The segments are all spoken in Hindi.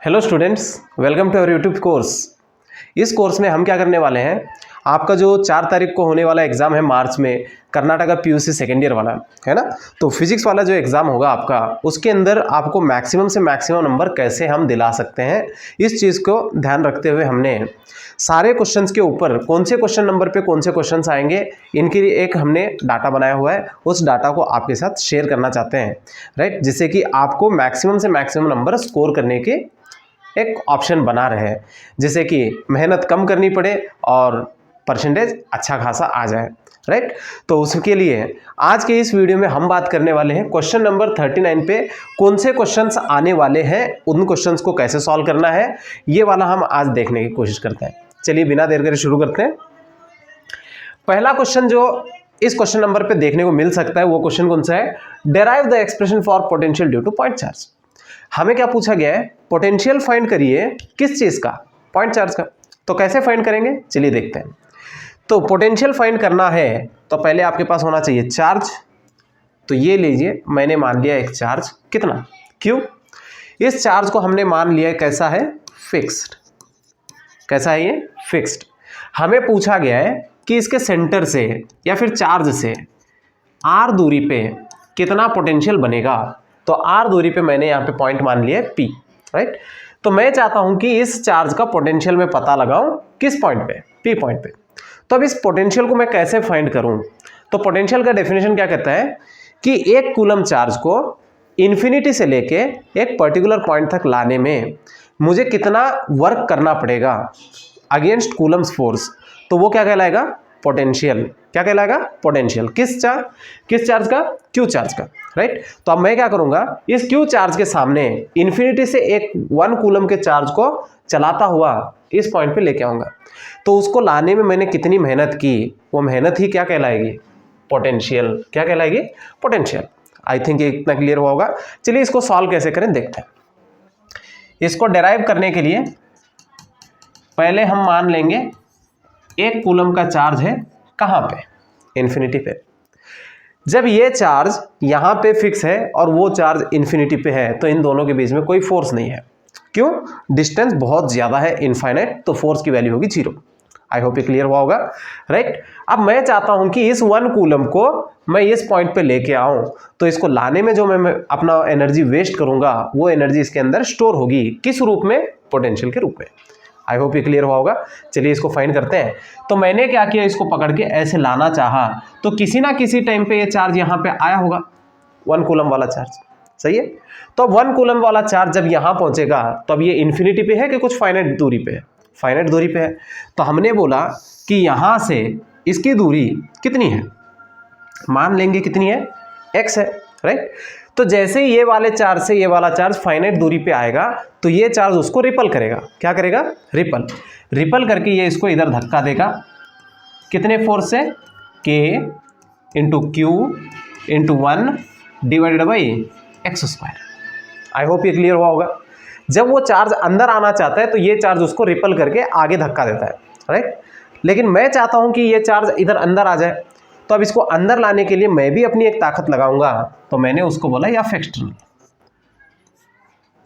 Hello students, welcome to our YouTube course. इस कोर्स में हम क्या करने वाले हैं, आपका जो 4 तारीख को होने वाला एग्ज़ाम है मार्च में, कर्नाटका पीयूसी सेकेंड ईयर वाला है ना। तो फिजिक्स वाला जो एग्ज़ाम होगा आपका, उसके अंदर आपको मैक्सिमम से मैक्सिमम नंबर कैसे हम दिला सकते हैं, इस चीज़ को ध्यान रखते हुए हमने सारे क्वेश्चंस के ऊपर कौन से क्वेश्चन नंबर पे कौन से क्वेश्चंस आएंगे, इनके लिए एक हमने डाटा बनाया हुआ है। उस डाटा को आपके साथ शेयर करना चाहते हैं, राइट, जिससे कि आपको मैक्सिमम से मैक्सिमम नंबर स्कोर करने के एक ऑप्शन बना रहे, जिससे कि मेहनत कम करनी पड़े और परसेंटेज अच्छा खासा आ जाए, राइट। तो उसके लिए आज के इस वीडियो में हम बात करने वाले हैं क्वेश्चन नंबर 39 पे कौन से क्वेश्चंस आने वाले हैं, उन क्वेश्चंस को कैसे सॉल्व करना है, ये वाला हम आज देखने की कोशिश करते हैं। चलिए बिना देर करे शुरू करते हैं। पहला क्वेश्चन जो इस क्वेश्चन नंबर पे देखने को मिल सकता है, वो क्वेश्चन कौन सा है, derive the expression for potential due to point charge. हमें क्या पूछा गया है, पोटेंशियल फाइंड करिए किस चीज का, पॉइंट चार्ज का। तो कैसे फाइंड करेंगे, चलिए देखते हैं। तो पोटेंशियल फाइंड करना है तो पहले आपके पास होना चाहिए चार्ज। तो ये लीजिए, मैंने मान लिया एक चार्ज, कितना, क्यू। इस चार्ज को हमने मान लिया कैसा है, फिक्स्ड। कैसा है ये, फिक्स्ड। हमें पूछा गया है कि इसके सेंटर से या फिर चार्ज से आर दूरी पे कितना पोटेंशियल बनेगा। तो आर दूरी पे मैंने यहाँ पे पॉइंट मान लिया है पी, राइट। तो मैं चाहता हूं कि इस चार्ज का पोटेंशियल मैं पता लगाऊं किस पॉइंट पे, पी पॉइंट पे। तो अब इस पोटेंशियल को मैं कैसे फाइंड करूं, तो पोटेंशियल का डेफिनेशन क्या कहता है कि एक कूलम चार्ज को इन्फिनिटी से लेके एक पर्टिकुलर पॉइंट तक लाने में मुझे कितना वर्क करना पड़ेगा अगेंस्ट कूलम्स फोर्स। तो वो क्या कहलाएगा, पोटेंशियल। क्या कहलाएगा, पोटेंशियल। किस चार्ज का, क्यू चार्ज का, राइट। तो अब मैं क्या करूंगा, इस क्यू चार्ज के सामने इन्फिनिटी से एक 1 कूलम के चार्ज को चलाता हुआ इस पॉइंट पे लेके आऊंगा। तो उसको लाने में मैंने कितनी मेहनत की, वो मेहनत ही क्या कहलाएगी, पोटेंशियल। क्या कहलाएगी, पोटेंशियल। आई थिंक इतना क्लियर हुआ होगा। चलिए इसको सॉल्व कैसे करें देखते हैं। इसको डेराइव करने के लिए पहले हम मान लेंगे एक कूलम का चार्ज है कहां पे, इन्फिनिटी पे। जब ये चार्ज यहां पे फिक्स है और वो चार्ज इन्फिनिटी पे है, तो इन दोनों के बीच में कोई फोर्स नहीं है। क्यों, डिस्टेंस बहुत ज्यादा है, इनफाइनाइट, तो फोर्स की वैल्यू होगी 0। आई होप ये क्लियर हुआ होगा, राइट। अब मैं चाहता हूं कि इस 1 कूलम को मैं इस पॉइंट पे लेके आऊं, तो इसको लाने में जो मैं अपना एनर्जी वेस्ट करूंगा, वो एनर्जी इसके अंदर स्टोर होगी, किस रूप में, पोटेंशियल के रूप में। आई होप ये क्लियर हुआ होगा। चलिए इसको फाइंड करते हैं। तो मैंने क्या किया, इसको पकड़ के ऐसे लाना चाहा, तो किसी ना किसी टाइम पे ये चार्ज यहाँ पे आया होगा, 1 कूलम वाला चार्ज, सही है। तो 1 कूलम वाला चार्ज जब यहाँ पहुंचेगा, तो अब ये इन्फिनिटी पे है कि कुछ फाइनाइट दूरी पे है, फाइनाइट दूरी पे है। तो हमने बोला कि यहाँ से इसकी दूरी कितनी है, मान लेंगे कितनी है, x है, राइट। तो जैसे ही ये वाले चार्ज से ये वाला चार्ज फाइनाइट दूरी पे आएगा, तो ये चार्ज उसको रिपल करेगा। क्या करेगा, रिपल करके ये इसको इधर धक्का देगा, कितने फोर्स से, k into Q into 1 divided by x²। I hope ये क्लियर हुआ होगा। जब वो चार्ज अंदर आना चाहता है, तो ये चार्ज उसको रिपल करके आगे धक्का देता है, राइट। लेकिन मैं चाहता हूं कि ये चार्ज इधर अंदर आ जाए, तो अब इसको अंदर लाने के लिए मैं भी अपनी एक ताकत लगाऊंगा। तो मैंने उसको बोला एफ एक्सटर्नल,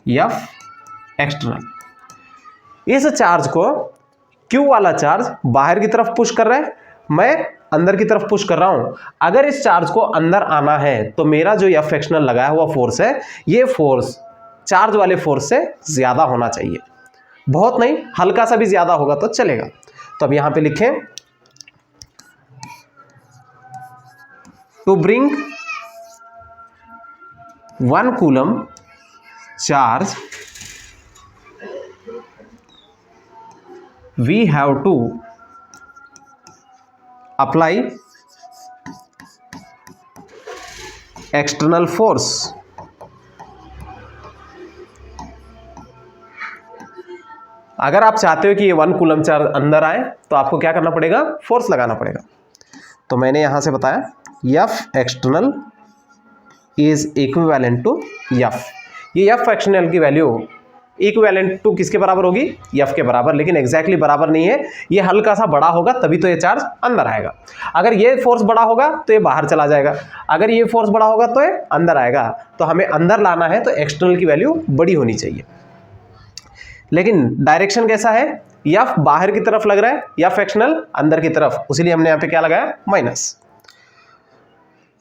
एफ एक्सटर्नल। इस चार्ज को क्यू वाला चार्ज बाहर की तरफ पुश कर रहा है, मैं अंदर की तरफ पुश कर रहा हूं। अगर इस चार्ज को अंदर आना है, तो मेरा जो एफ एक्सटर्नल लगाया हुआ फोर्स है, ये फोर्स चार्ज वाले फोर्स से ज्यादा होना चाहिए। बहुत नहीं, हल्का सा भी ज्यादा होगा तो चलेगा। तो अब यहां पे लिखें, to bring 1 coulomb charge, we have to apply external force। अगर आप चाहते हो कि ये 1 कूलम चार्ज अंदर आए, तो आपको क्या करना पड़ेगा, फोर्स लगाना पड़ेगा। तो मैंने यहां से बताया F external is equivalent to F. ये एफ एक्सटर्नल की वैल्यू इक्विवेलेंट टू किसके बराबर होगी, एफ के बराबर। लेकिन एग्जैक्टली बराबर नहीं है, ये हल्का सा बड़ा होगा तभी तो ये चार्ज अंदर आएगा। अगर ये फोर्स बड़ा होगा तो ये बाहर चला जाएगा, अगर ये फोर्स बड़ा होगा तो ये अंदर आएगा। तो हमें अंदर लाना है तो एक्सटर्नल की वैल्यू बड़ी होनी चाहिए। लेकिन डायरेक्शन कैसा है, एफ बाहर की तरफ लग रहा है या फ्रैक्शनल अंदर की तरफ, इसीलिए हमने यहाँ पे क्या लगाया minus,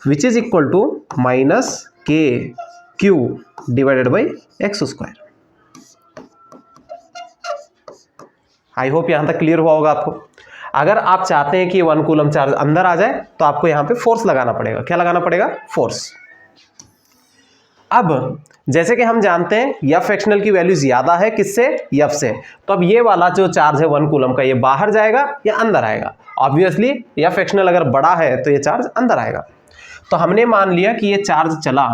which is equal to minus के q divided by x square. I hope यहां तक क्लियर हुआ होगा आपको। अगर आप चाहते हैं कि 1 कूलम चार्ज अंदर आ जाए तो आपको यहां पे फोर्स लगाना पड़ेगा। क्या लगाना पड़ेगा, फोर्स। अब जैसे कि हम जानते हैं एफ फ्रैक्शनल की वैल्यू ज्यादा है किससे, एफ से, तो अब ये वाला जो चार्ज है 1 कूलम का ये बाहर जाएगा या अंदर आएगा। ऑब्वियसली एफ फ्रैक्शनल अगर बड़ा है तो ये चार्ज अंदर आएगा। तो हमने मान लिया कि ये चार्ज चला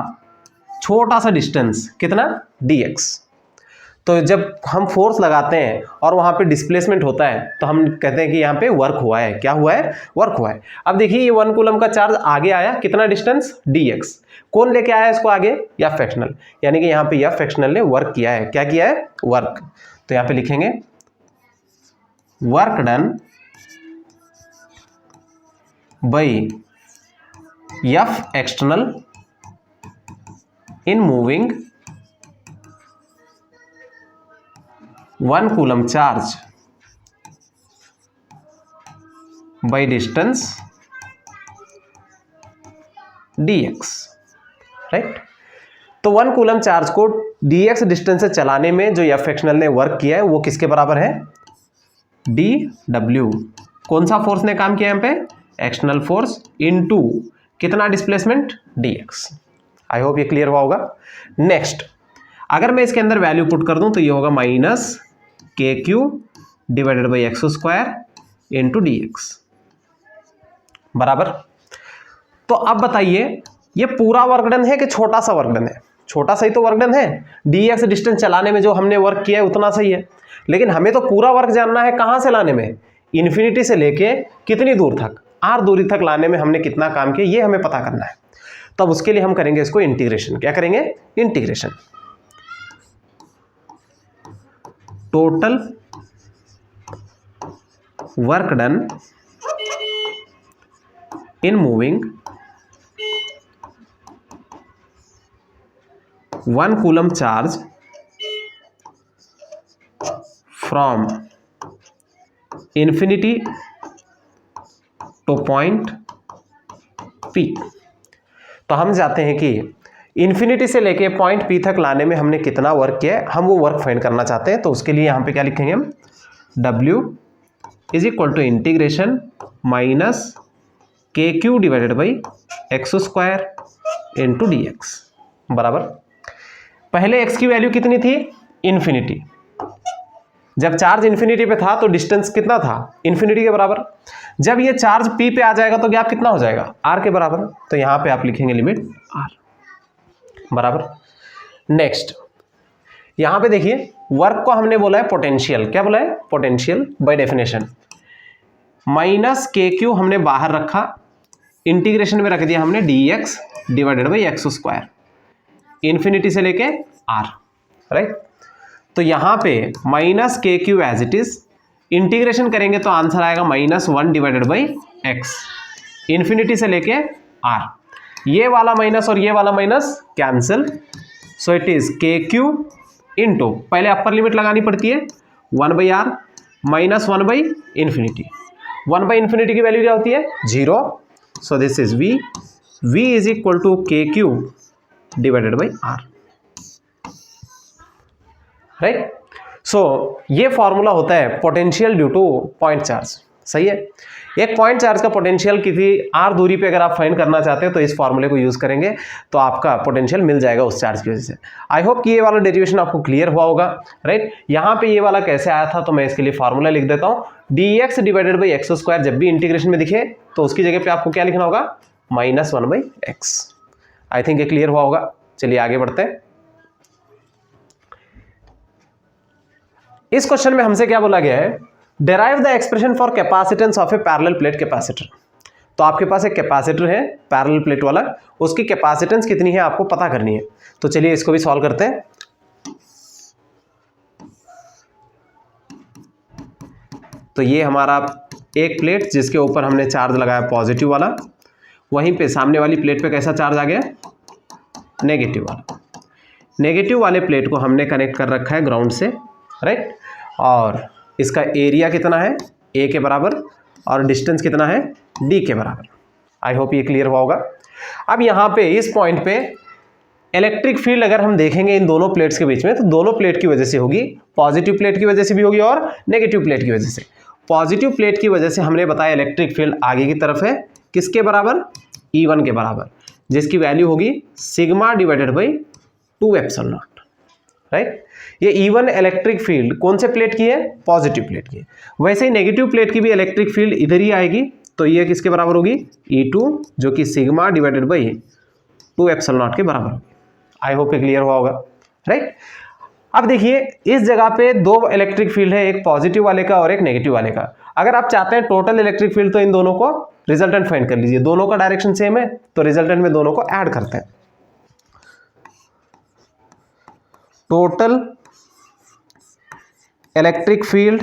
छोटा सा डिस्टेंस, कितना, dx। तो जब हम फोर्स लगाते हैं और वहां पे डिस्प्लेसमेंट होता है तो हम कहते हैं कि यहाँ पे वर्क हुआ है। क्या हुआ है, वर्क हुआ है। अब देखिए ये 1 कूलम का चार्ज आगे आया, कितना डिस्टेंस, dx। कौन लेके आया इसको आगे, एफ फ्रैक्शनल, यानी कि यहाँ पे एफ फ्रैक्शनल ने वर्क किया है। क्या किया है, वर्क। तो यहाँ पे लिखेंगे work done by F external in moving 1 coulomb charge by distance dx, right. तो 1 कूलम चार्ज को dx डिस्टेंस से चलाने में जो एफ फ्रैक्शनल ने वर्क किया है वो किसके बराबर है, dw। कौन सा फोर्स ने काम किया यहाँ पे, एक्सटर्नल फोर्स इनटू कितना डिस्प्लेसमेंट, dx। आई होप ये क्लियर हुआ होगा। नेक्स्ट, अगर मैं इसके अंदर वैल्यू पुट कर दूं तो ये होगा माइनस के q divided by x square into d x, बराबर। तो अब बताइए ये पूरा वर्क डन है कि छोटा सा वर्क डन है, छोटा सा ही तो वर्क डन है। डी एक्स डिस्टेंस चलाने में जो हमने वर्क किया है उतना सही है, लेकिन हमें तो पूरा वर्क जानना है। कहां से लाने में, इन्फिनिटी से लेके कितनी दूर तक, आर दूरी तक लाने में हमने कितना काम किया ये हमें पता करना है। तब उसके लिए हम करेंगे इसको इंटीग्रेशन। क्या करेंगे, integration. Total work done in moving 1 coulomb charge from infinity two point P. तो हम चाहते हैं कि इन्फिनिटी से लेके पॉइंट पी तक लाने में हमने कितना वर्क किया है, हम वो वर्क फाइंड करना चाहते हैं। तो उसके लिए यहाँ पे क्या लिखेंगे हम, W is equal to integration minus के q divided by x square into d x, बराबर। पहले x की वैल्यू कितनी थी, इन्फिनिटी। जब चार्ज इन्फिनिटी पे था तो डिस्टेंस कितना था, इन्फिनिटी के बराबर। जब ये चार्ज P पे आ जाएगा तो गैप कितना हो जाएगा, R के बराबर। तो यहां पे आप लिखेंगे लिमिट R, बराबर। नेक्स्ट, यहां पे देखिए वर्क को हमने बोला है पोटेंशियल। क्या बोला है, पोटेंशियल बाय डेफिनेशन। माइनस के क्यू हमने बाहर रखा, इंटीग्रेशन में रख दिया हमने dx divided by x square, infinity से लेके R, राइट। तो यहां पे माइनस के Q as it is, integration करेंगे तो आंसर आएगा -1 डिवाइडेड बाई एक्स, इन्फिनिटी से लेके R। ये वाला माइनस और ये वाला minus cancel, so it is के क्यू इंटू, पहले अपर लिमिट लगानी पड़ती है 1/r माइनस 1/इंफिनिटी। 1/इंफिनिटी की वैल्यू क्या होती है, 0। So this is v is equal to k q divided by r, right. सो ये फॉर्मूला होता है potential due to point charge, सही है। एक पॉइंट चार्ज का पोटेंशियल किसी r दूरी पे अगर आप फाइंड करना चाहते हो तो इस फॉर्मूले को यूज करेंगे तो आपका पोटेंशियल मिल जाएगा उस चार्ज की वजह से। आई होप कि ये वाला डेरिवेशन आपको क्लियर हुआ होगा, राइट। यहाँ पे ये वाला कैसे आया था तो मैं इसके लिए फॉर्मूला लिख देता हूँ। dx divided by x square जब भी इंटीग्रेशन में दिखे तो उसकी जगह पे आपको क्या लिखना होगा, -1/x। आई थिंक ये क्लियर हुआ होगा। चलिए आगे बढ़ते हैं। इस क्वेश्चन में हमसे क्या बोला गया है, derive the expression for capacitance of A parallel plate capacitor. तो आपके पास एक कैपेसिटर है पैरेलल प्लेट वाला, उसकी कैपेसिटेंस कितनी है आपको पता करनी है। तो चलिए इसको भी सॉल्व करते हैं। तो ये हमारा एक प्लेट जिसके ऊपर हमने चार्ज लगाया पॉजिटिव वाला, वहीं पे सामने वाली प्लेट पे कैसा चार्ज आ गया, नेगेटिव वाला। नेगेटिव वाले प्लेट को हमने कनेक्ट कर रखा है ग्राउंड से, राइट। और इसका एरिया कितना है, ए के बराबर, और डिस्टेंस कितना है, डी के बराबर। आई होप ये क्लियर हुआ होगा। अब यहाँ पे इस पॉइंट पे इलेक्ट्रिक फील्ड अगर हम देखेंगे इन दोनों प्लेट्स के बीच में, तो दोनों प्लेट की वजह से होगी, पॉजिटिव प्लेट की वजह से भी होगी और नेगेटिव प्लेट की वजह से। पॉजिटिव प्लेट की वजह से हमने बताया इलेक्ट्रिक फील्ड आगे की तरफ है, किसके बराबर, E1 के बराबर, जिसकी वैल्यू होगी sigma divided by 2 epsilon not, right. ये E1 इलेक्ट्रिक फील्ड कौन से प्लेट की है, पॉजिटिव प्लेट की है। वैसे ही नेगेटिव प्लेट की भी इलेक्ट्रिक फील्ड इधर ही आएगी, तो ये किसके बराबर होगी, E2, जो कि sigma divided by 2 epsilon not के बराबर होगी। आई होप ये क्लियर हुआ होगा, राइट। अब देखिए इस जगह पे दो इलेक्ट्रिक फील्ड है, एक पॉजिटिव वाले का और एक नेगेटिव वाले का। अगर आप चाहते हैं टोटल इलेक्ट्रिक फील्ड, तो इन दोनों को रिजल्टेंट फाइंड कर लीजिए। दोनों का डायरेक्शन सेम है, तो रिजल्टेंट में दोनों को ऐड करते हैं। Total electric field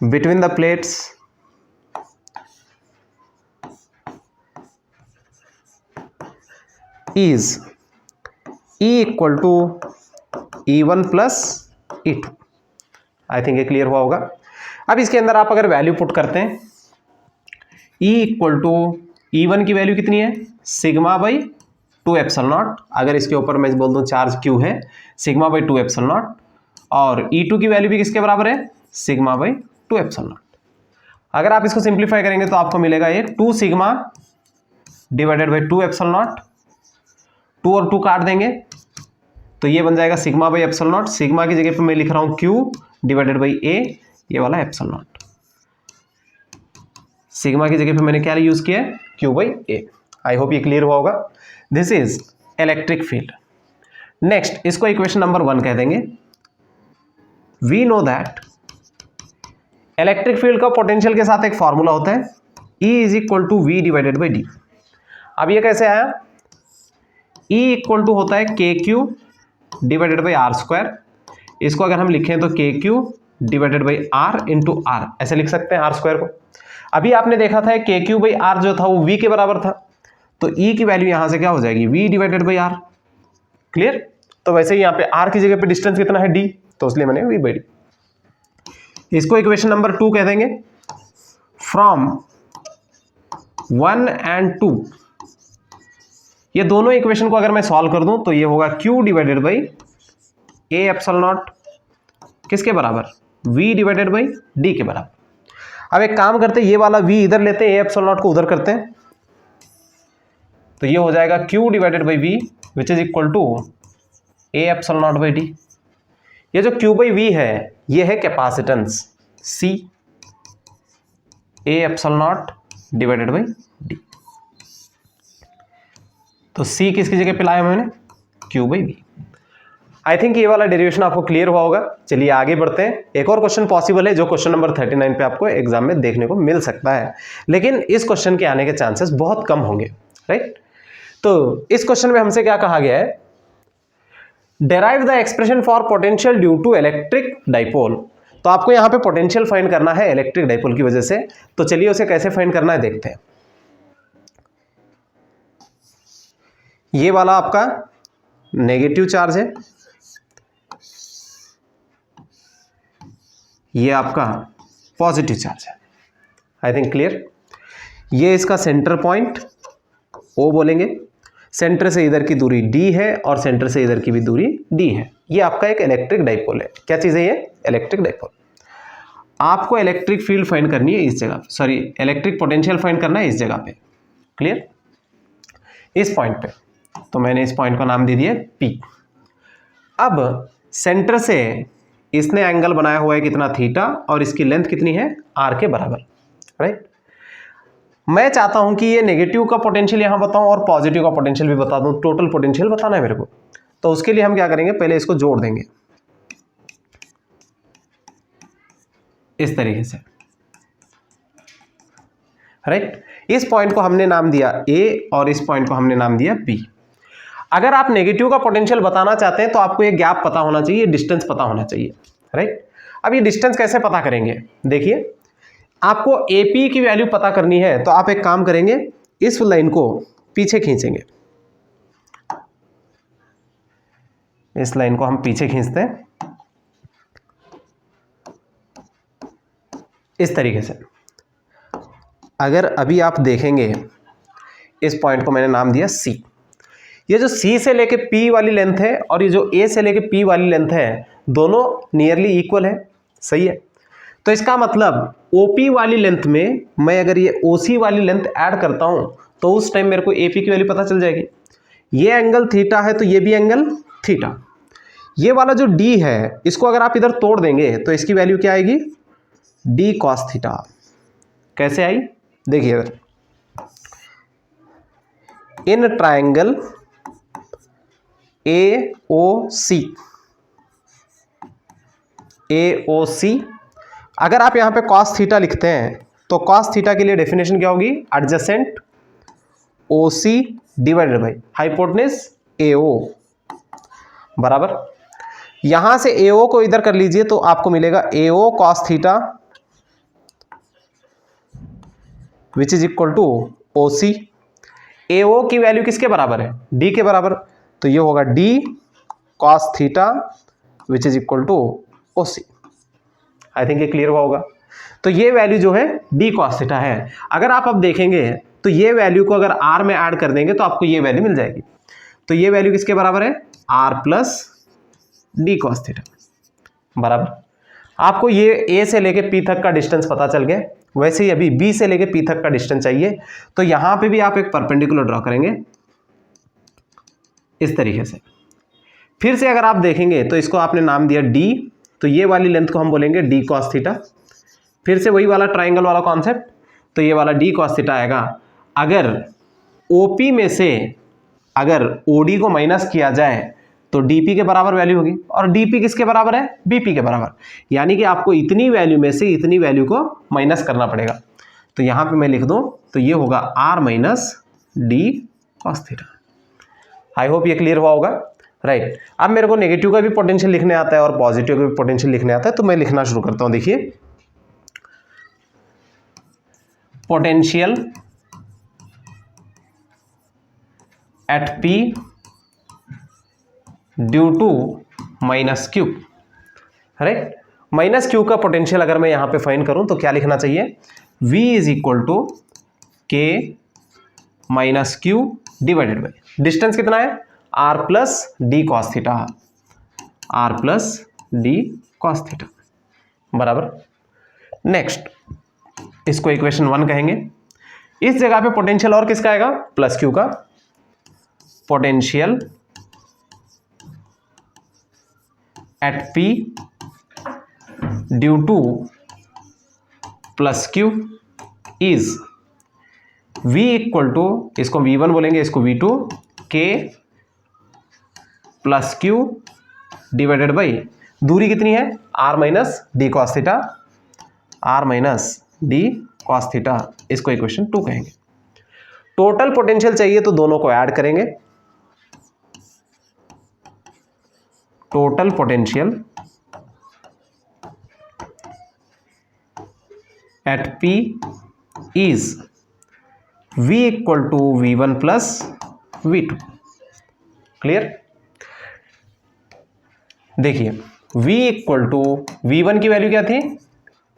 between the plates is E equal to E1 plus E2। I think ये क्लियर हुआ होगा। अब इसके अंदर आप अगर वैल्यू पुट करते हैं, E इक्वल टू E1 की वैल्यू कितनी है, सिग्मा बाई 2 एप्सिलॉन नॉट। अगर इसके ऊपर मैं बोल दूं चार्ज Q है, सिग्मा बाई 2 एप्सिलॉन नॉट। और E2 की वैल्यू भी किसके बराबर है, सिग्मा बाई 2 एप्सिलॉन नॉट। अगर आप इसको सिंप्लीफाई करेंगे तो आपको मिलेगा ये 2 sigma divided by 2 epsilon not. 2 और 2 काट देंगे तो ये बन जाएगा sigma by epsilon not. Sigma की जगह पे मैं लिख रहा हूं Q डिवाइडेड बाई A, ये वाला एप्सिलॉन नॉट। सिग्मा की जगह पे मैंने क्या यूज किया है, Q by A। I hope ये क्लियर हुआ होगा। This is electric field. Next इसको इक्वेशन नंबर 1 कह देंगे। We know that electric field का पोटेंशियल के साथ एक फॉर्मूला होता है, E is equal to V divided by D. अब ये कैसे आया, E इक्वल टू होता है KQ divided by R square. इसको अगर हम लिखें तो KQ divided by R into R, ऐसे लिख सकते हैं आर स्क्वायर को। अभी आपने देखा था KQ बाई R जो था वो V के बराबर था, तो E की वैल्यू यहां से क्या हो जाएगी, V divided by R। Clear. तो वैसे ही यहाँ पे R की जगह पे डिस्टेंस कितना है D, तो इसलिए मैंने V बाई D। इसको इक्वेशन नंबर 2 कह देंगे। फ्रॉम 1 and 2, ये दोनों इक्वेशन को अगर मैं सॉल्व कर दूं तो ये होगा Q divided by A epsilon not, किसके बराबर, V डिवाइडेड बाई D के बराबर। अब एक काम करते हैं, ये वाला V इधर लेते हैं, A एप्सिलॉन नॉट को उधर करते हैं, तो ये हो जाएगा Q divided by V which is equal to A epsilon naught by D। ये जो Q बाई V है ये है capacitance C, A epsilon naught divided by D। तो C किसकी जगह पे लाया मैंने, Q by V। I think ये वाला डेरिवेशन आपको क्लियर हुआ होगा। चलिए आगे बढ़ते हैं। एक और क्वेश्चन पॉसिबल है जो क्वेश्चन नंबर 39 पे आपको एग्जाम में देखने को मिल सकता है, लेकिन इस क्वेश्चन के आने के चांसेस बहुत कम होंगे, राइट। तो इस क्वेश्चन में हमसे क्या कहा गया है, derive the expression for potential due to electric dipole. तो आपको यहां पे पोटेंशियल फाइंड करना है इलेक्ट्रिक डाइपोल की वजह से। तो चलिए उसे कैसे फाइंड करना है देखते हैं। ये वाला आपका नेगेटिव चार्ज है, ये आपका पॉजिटिव चार्ज है। I think clear. ये इसका सेंटर पॉइंट O बोलेंगे, सेंटर से इधर की दूरी D है और सेंटर से इधर की भी दूरी D है। ये आपका एक इलेक्ट्रिक डाइपोल है। क्या चीज़ है ये, इलेक्ट्रिक डाइपोल। आपको इलेक्ट्रिक फील्ड फाइंड करनी है इस जगह, सॉरी इलेक्ट्रिक पोटेंशियल फाइंड करना है इस जगह पे। क्लियर, इस पॉइंट पे। तो मैंने इस पॉइंट का नाम दे दिया P। अब सेंटर से इसने एंगल बनाया हुआ है कितना, थीटा, और इसकी लेंथ कितनी है, R के बराबर, राइट। मैं चाहता हूं कि ये नेगेटिव का पोटेंशियल यहां बताऊं और पॉजिटिव का पोटेंशियल भी बता दूं, टोटल पोटेंशियल बताना है मेरे को। तो उसके लिए हम क्या करेंगे, पहले इसको जोड़ देंगे इस तरीके से, राइट। इस पॉइंट को हमने नाम दिया A और इस पॉइंट को हमने नाम दिया B। अगर आप नेगेटिव का पोटेंशियल बताना चाहते हैं तो आपको ये गैप पता होना चाहिए, डिस्टेंस पता होना चाहिए, राइट। अब ये डिस्टेंस कैसे पता करेंगे, देखिए आपको AP की वैल्यू पता करनी है तो आप एक काम करेंगे, इस लाइन को पीछे खींचेंगे, इस लाइन को हम पीछे खींचते हैं इस तरीके से। अगर अभी आप देखेंगे इस पॉइंट को मैंने नाम दिया C। ये जो C से लेके P वाली लेंथ है और ये जो A से लेके P वाली लेंथ है दोनों नियरली इक्वल है, सही है। तो इसका मतलब OP वाली लेंथ में मैं अगर ये OC वाली लेंथ ऐड करता हूं तो उस टाइम मेरे को AP की वैल्यू पता चल जाएगी। ये एंगल थीटा है तो ये भी एंगल थीटा। ये वाला जो D है इसको अगर आप इधर तोड़ देंगे तो इसकी वैल्यू क्या आएगी, D cos थीटा। कैसे आई देखिए इधर, इन ट्रायंगल AOC अगर आप यहां पे cos थीटा लिखते हैं तो cos थीटा के लिए डेफिनेशन क्या होगी, adjacent OC divided by hypotenuse AO बराबर। यहां से AO को इधर कर लीजिए तो आपको मिलेगा AO cos theta which is equal to OC। AO की वैल्यू किसके बराबर है, D के बराबर, तो ये होगा D cos theta which is equal to OC। I think ये क्लियर हुआ होगा। तो ये वैल्यू जो है D cos थीटा है। अगर आप अब देखेंगे तो ये वैल्यू को अगर R में ऐड कर देंगे तो आपको ये वैल्यू मिल जाएगी। तो ये वैल्यू किसके बराबर है, R plus D cos theta बराबर। आपको ये A से लेके P तक का डिस्टेंस पता चल गया। वैसे ही अभी B से लेके P तक का डिस्टेंस चाहिए, तो यहां पे भी आप एक परपेंडिकुलर ड्रॉ करेंगे इस तरीके से। फिर से अगर आप देखेंगे तो इसको आपने नाम दिया D, तो ये वाली लेंथ को हम बोलेंगे D cos थीटा। फिर से वही वाला ट्राइंगल वाला कॉन्सेप्ट, तो ये वाला D cos थीटा आएगा। अगर OP में से अगर OD को माइनस किया जाए तो DP के बराबर वैल्यू होगी, और DP किसके बराबर है, BP के बराबर। यानी कि आपको इतनी वैल्यू में से इतनी वैल्यू को माइनस करना पड़ेगा। तो यहां पे मैं लिख दूं तो ये होगा R minus D cos theta. I hope ये क्लियर हुआ होगा, राइट। अब मेरे को नेगेटिव का भी पोटेंशियल लिखने आता है और पॉजिटिव का भी पोटेंशियल लिखने आता है, तो मैं लिखना शुरू करता हूं। देखिए, potential at P due to minus Q, right. Minus Q का पोटेंशियल अगर मैं यहां पे फाइंड करूं तो क्या लिखना चाहिए, V is equal to K minus Q divided by distance कितना है, R plus D cos theta, R plus D cos theta बराबर। नेक्स्ट इसको इक्वेशन 1 कहेंगे। इस जगह पे पोटेंशियल और किसका आएगा, प्लस Q का। Potential at P due to plus Q is V equal to, इसको V1 बोलेंगे, इसको V2, K plus Q divided by दूरी कितनी है, R minus D cos theta, R minus D cos theta. इसको इक्वेशन 2 कहेंगे। टोटल पोटेंशियल चाहिए तो दोनों को ऐड करेंगे। Total potential at P is V equal to V1 plus V2। Clear. देखिए, V इक्वल टू V1 की वैल्यू क्या थी,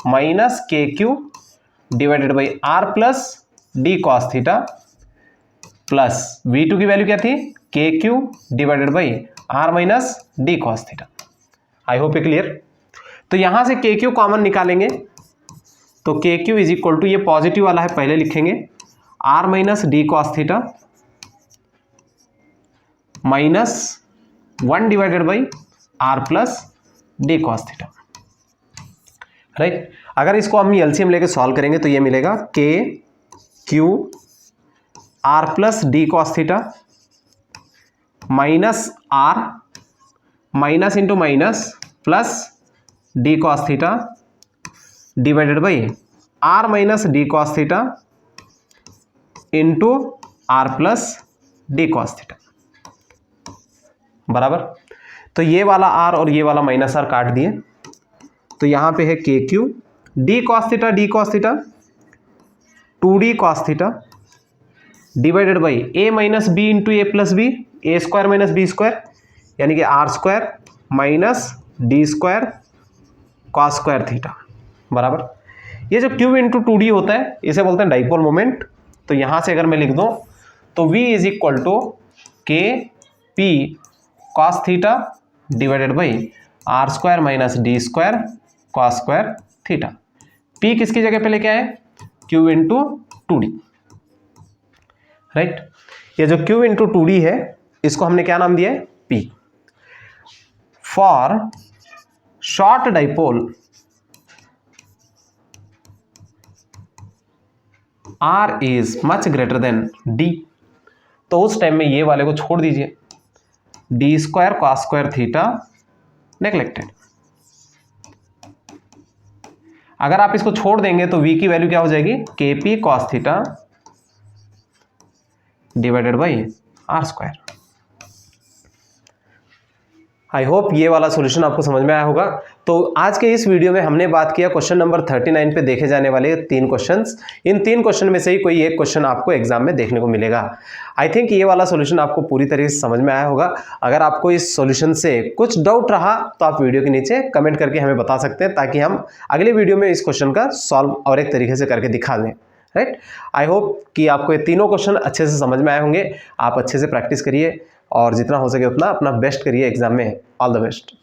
minus KQ divided by R plus D cos theta, plus V2 की वैल्यू क्या थी, KQ divided by R minus D cos theta. I hope ये क्लियर। तो यहां से KQ कॉमन निकालेंगे तो KQ इज इक्वल टू, ये पॉजिटिव वाला है पहले लिखेंगे, R minus D cos theta minus 1 divided by R plus D cos theta, right. अगर इसको हम एलसीएम लेके सॉल्व करेंगे तो ये मिलेगा KQ R plus D cos theta minus R minus into minus plus D cos theta divided by R minus D cos theta into R plus D cos theta बराबर। तो ये वाला R और ये वाला माइनस R काट दिए, तो यहां पे है KQ D cos theta 2D cos theta divided by A minus B into A plus B, A square minus B square, यानी कि R square minus D square cos square theta बराबर, ये जो Q इंटू 2D होता है इसे बोलते हैं डाइपोल मोमेंट। तो यहां से अगर मैं लिख दूं तो V is equal to K P cos theta divided by R square minus D square cos square theta. P किसकी जगह पे लेके आए, Q इंटू 2D, राइट। ये जो Q इंटू 2D है इसको हमने क्या नाम दिया है, P। For short dipole R is much greater than D, तो उस टाइम में ये वाले को छोड़ दीजिए, D square cos square theta neglected. अगर आप इसको छोड़ देंगे तो V की वैल्यू क्या हो जाएगी, K P cos theta divided by R square. I hope ये वाला सॉल्यूशन आपको समझ में आया होगा। तो आज के इस वीडियो में हमने बात किया क्वेश्चन नंबर 39 पे देखे जाने वाले 3 क्वेश्चंस। इन 3 क्वेश्चन में से ही कोई एक क्वेश्चन आपको एग्जाम में देखने को मिलेगा। आई थिंक ये वाला सॉल्यूशन आपको पूरी तरीके से समझ में आया होगा। अगर आपको इस सॉल्यूशन से कुछ डाउट रहा तो आप वीडियो के नीचे कमेंट करके हमें बता सकते हैं, ताकि हम अगले वीडियो में इस क्वेश्चन का सॉल्व और एक तरीके से करके दिखा दें, राइट। आई होप कि आपको ये तीनों क्वेश्चन अच्छे से समझ में आए होंगे। आप अच्छे से प्रैक्टिस करिए और जितना हो सके उतना अपना बेस्ट करिए एग्जाम में। All the best.